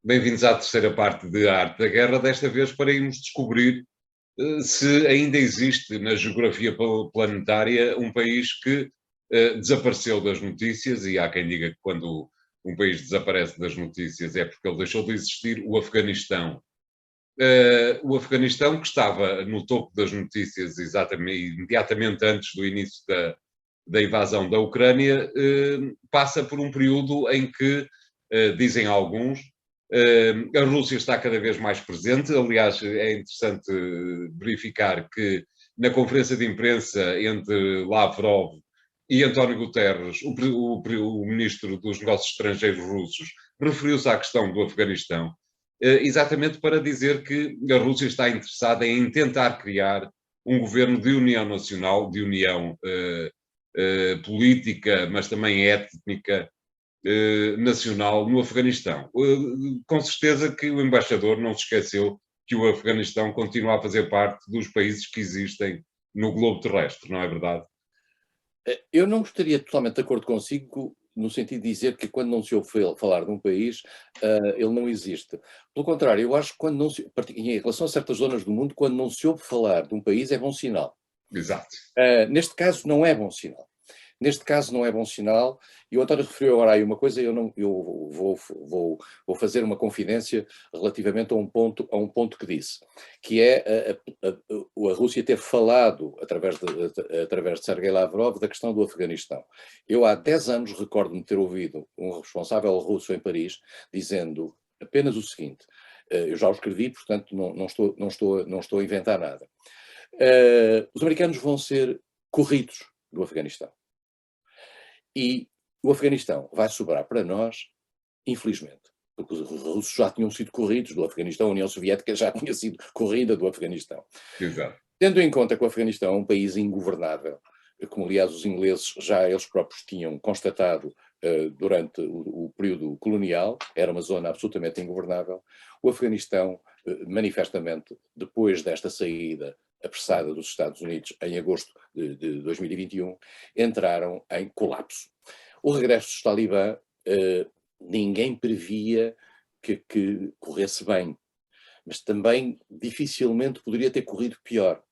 Bem-vindos à terceira parte de A Arte da Guerra, desta vez para irmos descobrir se ainda existe na geografia planetária um país que desapareceu das notícias, e há quem diga que quando um país desaparece das notícias é porque ele deixou de existir, o Afeganistão. O Afeganistão, que estava no topo das notícias exatamente, imediatamente antes do início da invasão da Ucrânia, passa por um período em que, dizem alguns, a Rússia está cada vez mais presente. Aliás, é interessante verificar que na conferência de imprensa entre Lavrov e António Guterres, o ministro dos Negócios Estrangeiros russos, referiu-se à questão do Afeganistão, exatamente para dizer que a Rússia está interessada em tentar criar um governo de união nacional, de união política, mas também étnica, nacional no Afeganistão. Com certeza que o embaixador não se esqueceu que o Afeganistão continua a fazer parte dos países que existem no globo terrestre, não é verdade? Eu não estaria totalmente de acordo consigo no sentido de dizer que quando não se ouve falar de um país, ele não existe. Pelo contrário, eu acho que quando não se, em relação a certas zonas do mundo, quando não se ouve falar de um país é bom sinal. Exato. Neste caso não é bom sinal. Neste caso não é bom sinal, e o António referiu agora aí uma coisa, eu vou fazer uma confidência relativamente a um ponto que disse, que é a Rússia ter falado, através de Sergei Lavrov, da questão do Afeganistão. Eu há 10 anos recordo-me ter ouvido um responsável russo em Paris dizendo apenas o seguinte, eu já o escrevi, portanto não estou a inventar nada. Os americanos vão ser corridos do Afeganistão. E o Afeganistão vai sobrar para nós, infelizmente, porque os russos já tinham sido corridos do Afeganistão, a União Soviética já tinha sido corrida do Afeganistão. Exato. Tendo em conta que o Afeganistão é um país ingovernável, como aliás os ingleses já eles próprios tinham constatado durante o período colonial, era uma zona absolutamente ingovernável, o Afeganistão, manifestamente, depois desta saída apressada dos Estados Unidos em agosto de 2021, entraram em colapso. O regresso dos Talibã, ninguém previa que corresse bem, mas também dificilmente poderia ter corrido pior.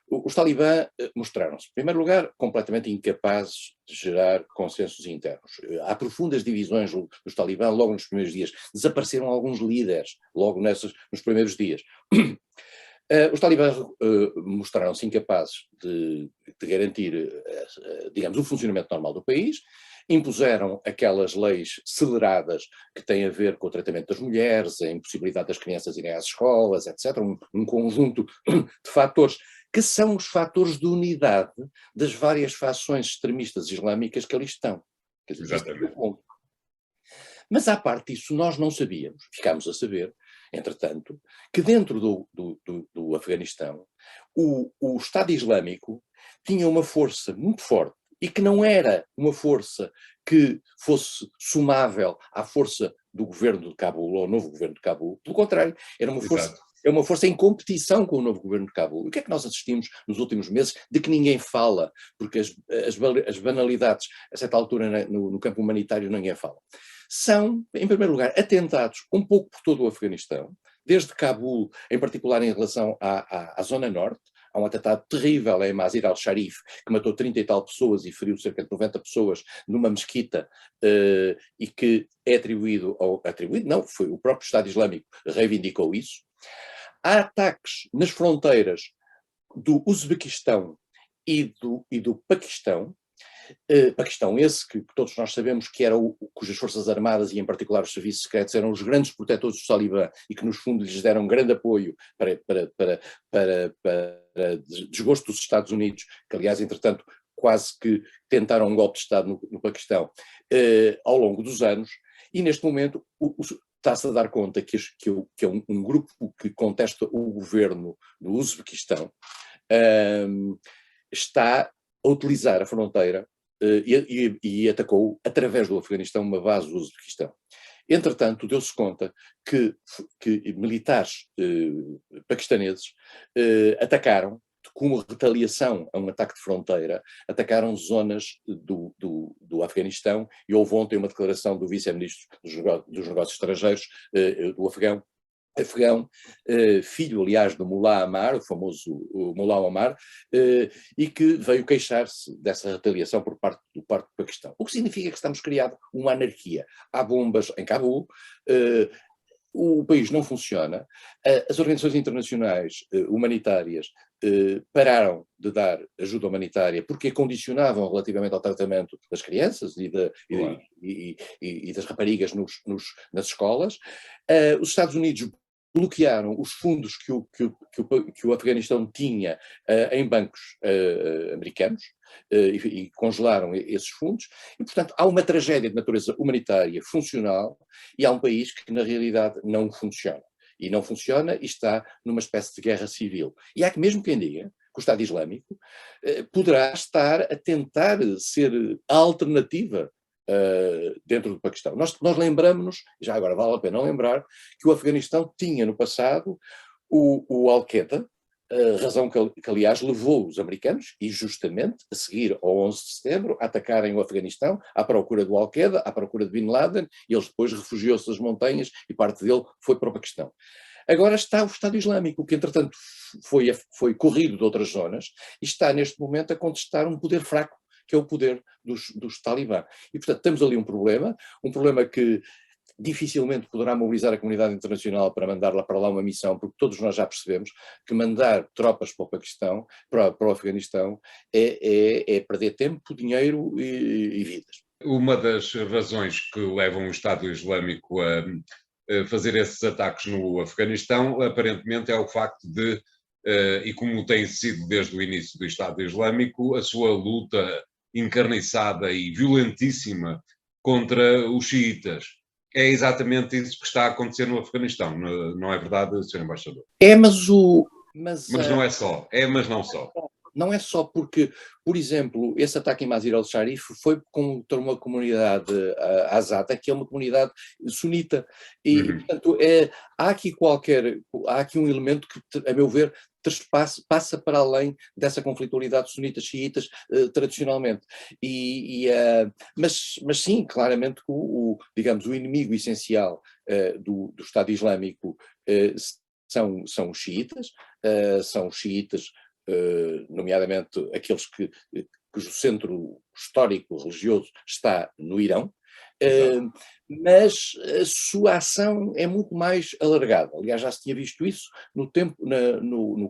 Os Talibã mostraram-se, em primeiro lugar, completamente incapazes de gerar consensos internos. Há profundas divisões dos Talibã logo nos primeiros dias. Desapareceram alguns líderes logo nos primeiros dias. Os Talibã mostraram-se incapazes de garantir, digamos, o funcionamento normal do país, impuseram aquelas leis aceleradas que têm a ver com o tratamento das mulheres, a impossibilidade das crianças irem às escolas, etc. Um conjunto de fatores que são os fatores de unidade das várias fações extremistas islâmicas que ali estão. Exatamente. Mas à parte disso, nós não sabíamos, ficámos a saber, entretanto, que dentro do Afeganistão, o Estado Islâmico tinha uma força muito forte e que não era uma força que fosse sumável à força do governo de Cabul, ou ao novo governo de Cabul. Pelo contrário, era uma força... Exato. É uma força em competição com o novo governo de Cabul. O que é que nós assistimos nos últimos meses de que ninguém fala? Porque as banalidades, a certa altura no campo humanitário, ninguém fala. São, em primeiro lugar, atentados um pouco por todo o Afeganistão, desde Cabul, em particular em relação à Zona Norte. Há um atentado terrível em Mazar al-Sharif, que matou 30 e tal pessoas e feriu cerca de 90 pessoas numa mesquita, e que é atribuído, não, foi o próprio Estado Islâmico que reivindicou isso. Há ataques nas fronteiras do Uzbequistão e do Paquistão. Paquistão esse que todos nós sabemos que era cujas forças armadas e em particular os serviços secretos eram os grandes protetores dos Talibã e que nos fundos lhes deram grande apoio para desgosto dos Estados Unidos, que aliás entretanto quase que tentaram um golpe de Estado no Paquistão ao longo dos anos, e neste momento está-se a dar conta que é um grupo que contesta o governo do Uzbequistão, está a utilizar a fronteira e atacou, através do Afeganistão, uma base do Uzbequistão. Entretanto, deu-se conta que militares paquistaneses atacaram, como retaliação a um ataque de fronteira, atacaram zonas do Afeganistão, e houve ontem uma declaração do vice-ministro dos Negócios Estrangeiros do afegão, filho, aliás, do Mullah Omar, o famoso Mullah Omar, e que veio queixar-se dessa retaliação por parte do Paquistão. O que significa que estamos criando uma anarquia. Há bombas em Cabul, o país não funciona, as organizações internacionais humanitárias pararam de dar ajuda humanitária porque a condicionavam relativamente ao tratamento das crianças e das raparigas nas escolas. Os Estados Unidos bloquearam os fundos que o Afeganistão tinha em bancos americanos e congelaram esses fundos, e portanto há uma tragédia de natureza humanitária funcional e há um país que na realidade não funciona. E não funciona e está numa espécie de guerra civil. E há que mesmo quem diga que o Estado Islâmico poderá estar a tentar ser a alternativa dentro do Paquistão. Nós lembramos-nos, já agora vale a pena lembrar, que o Afeganistão tinha no passado o Al-Qaeda, razão que aliás levou os americanos, e justamente a seguir ao 11 de setembro, a atacarem o Afeganistão à procura do Al-Qaeda, à procura de Bin Laden, e eles depois refugiou-se das montanhas e parte dele foi para o Paquistão. Agora está o Estado Islâmico, que entretanto foi corrido de outras zonas e está neste momento a contestar um poder fraco, que é o poder dos talibã. E, portanto, temos ali um problema que dificilmente poderá mobilizar a comunidade internacional para mandar lá para lá uma missão, porque todos nós já percebemos que mandar tropas para o Paquistão, para o Afeganistão, é perder tempo, dinheiro e vidas. Uma das razões que levam o Estado Islâmico a fazer esses ataques no Afeganistão, aparentemente, é o facto de, e como tem sido desde o início do Estado Islâmico, a sua luta encarniçada e violentíssima contra os xiitas. É exatamente isso que está a acontecer no Afeganistão, não é verdade, Sr. Embaixador? Mas não é só, mas não só. Não é só porque, por exemplo, esse ataque em Mazar al-Sharif foi contra uma comunidade azada, que é uma comunidade sunita, e portanto há aqui um elemento que, a meu ver, passa para além dessa conflitualidade sunitas-xiitas tradicionalmente. Mas sim, claramente digamos, o inimigo essencial do Estado Islâmico são os xiitas, nomeadamente aqueles cujo centro histórico religioso está no Irão, mas a sua ação é muito mais alargada. Aliás, já se tinha visto isso no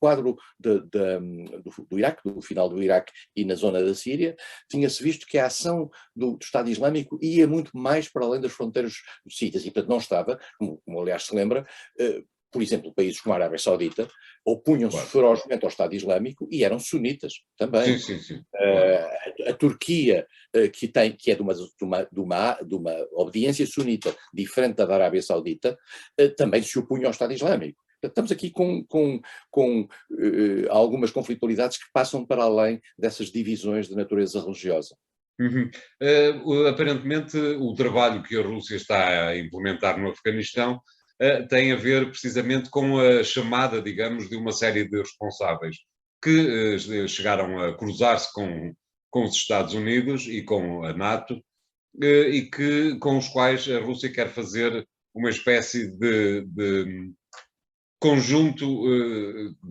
quadro do Iraque, do final do Iraque e na zona da Síria, tinha-se visto que a ação do Estado Islâmico ia muito mais para além das fronteiras xiitas, e portanto não estava, como aliás se lembra, por exemplo, países como a Arábia Saudita opunham-se ferozmente ao Estado Islâmico e eram sunitas também. Sim. A Turquia, que é de uma obediência sunita diferente da Arábia Saudita, também se opunha ao Estado Islâmico. Estamos aqui com algumas conflitualidades que passam para além dessas divisões de natureza religiosa. Aparentemente, o trabalho que a Rússia está a implementar no Afeganistão tem a ver precisamente com a chamada, digamos, de uma série de responsáveis que chegaram a cruzar-se com os Estados Unidos e com a NATO, e com os quais a Rússia quer fazer uma espécie de conjunto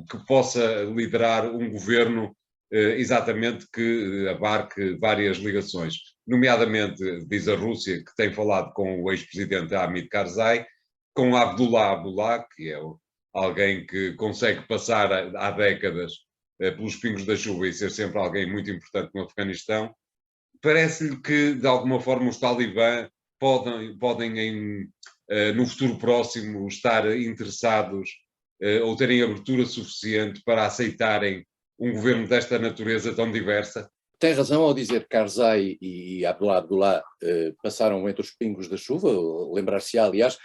que possa liderar um governo exatamente que abarque várias ligações. Nomeadamente, diz a Rússia, que tem falado com o ex-presidente Hamid Karzai, com Abdullah Abdullah, que é alguém que consegue passar há décadas pelos pingos da chuva e ser sempre alguém muito importante no Afeganistão. Parece-lhe que, de alguma forma, os talibã podem no futuro próximo, estar interessados ou terem abertura suficiente para aceitarem um governo desta natureza tão diversa? Tem razão ao dizer que Karzai e Abdullah Abdullah passaram entre os pingos da chuva. Lembrar-se-á, aliás,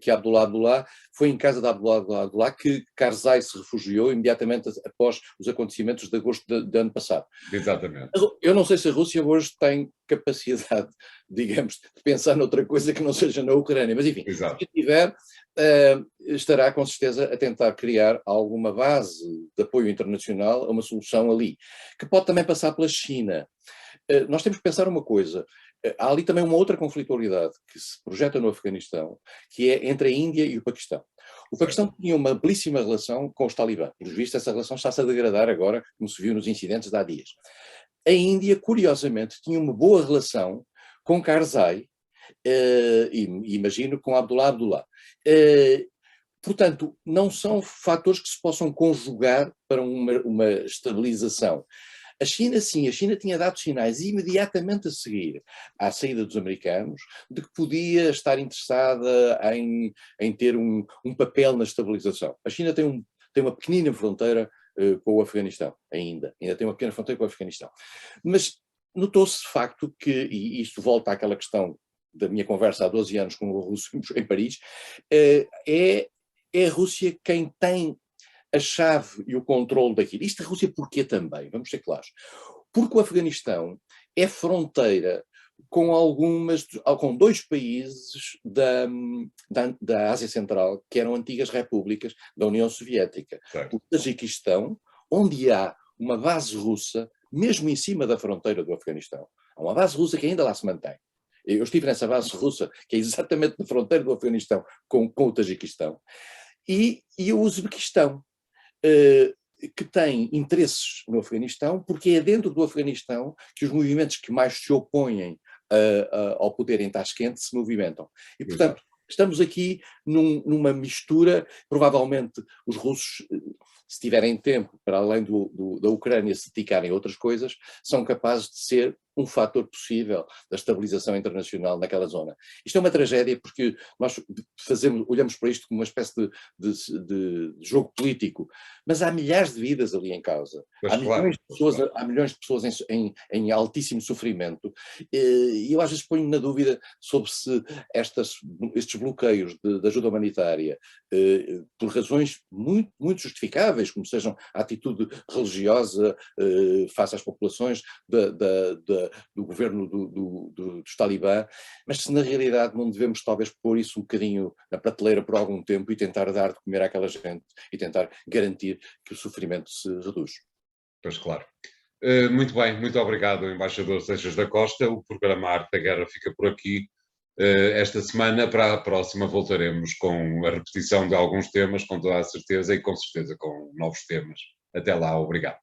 que Abdullah Abdullah foi em casa de Abdullah Abdullah que Karzai se refugiou imediatamente após os acontecimentos de agosto de ano passado. Exatamente. Eu não sei se a Rússia hoje tem capacidade, digamos, de pensar noutra coisa que não seja na Ucrânia. Mas, enfim, Exato. se tiver, estará com certeza a tentar criar alguma base de apoio internacional a uma solução ali, que pode também passar pela China. Nós temos que pensar uma coisa. Há ali também uma outra conflitualidade que se projeta no Afeganistão, que é entre a Índia e o Paquistão. O Paquistão tinha uma belíssima relação com os talibã. Pelos vistos, essa relação está-se a degradar agora, como se viu nos incidentes de há dias. A Índia, curiosamente, tinha uma boa relação com Karzai, e imagino com Abdullah Abdullah. Portanto, não são fatores que se possam conjugar para uma estabilização. A China, sim, a China tinha dado sinais imediatamente a seguir à saída dos americanos de que podia estar interessada em ter um papel na estabilização. A China tem uma pequenina fronteira com o Afeganistão, ainda tem uma pequena fronteira com o Afeganistão. Mas notou-se de facto que, e isto volta àquela questão da minha conversa há 12 anos com o russo em Paris, é a Rússia quem tem a chave e o controle daquilo. Isto a Rússia porquê também? Vamos ser claros. Porque o Afeganistão é fronteira com 2 países da Ásia Central, que eram antigas repúblicas da União Soviética. Certo. O Tajiquistão, onde há uma base russa, mesmo em cima da fronteira do Afeganistão. Há uma base russa que ainda lá se mantém. Eu estive nessa base russa, que é exatamente na fronteira do Afeganistão com o Tajiquistão. E o Uzbequistão, que tem interesses no Afeganistão, porque é dentro do Afeganistão que os movimentos que mais se opõem ao poder em Tashkent se movimentam. E, portanto, estamos aqui numa mistura, provavelmente os russos, se tiverem tempo, para além da Ucrânia, se dedicarem a outras coisas, são capazes de ser um fator possível da estabilização internacional naquela zona. Isto é uma tragédia porque nós olhamos para isto como uma espécie de jogo político, mas há milhares de vidas ali em causa. Há milhões de pessoas em altíssimo sofrimento, e eu às vezes ponho na dúvida sobre se estes bloqueios de ajuda humanitária, por razões muito, muito justificáveis, como sejam a atitude religiosa face às populações do governo dos talibã, mas se na realidade não devemos talvez pôr isso um bocadinho na prateleira por algum tempo e tentar dar de comer àquela gente e tentar garantir que o sofrimento se reduz. Pois claro. Muito bem, muito obrigado, embaixador Seixas da Costa. O programa Arte da Guerra fica por aqui esta semana. Para a próxima voltaremos com a repetição de alguns temas, com toda a certeza, e com certeza com novos temas. Até lá, obrigado.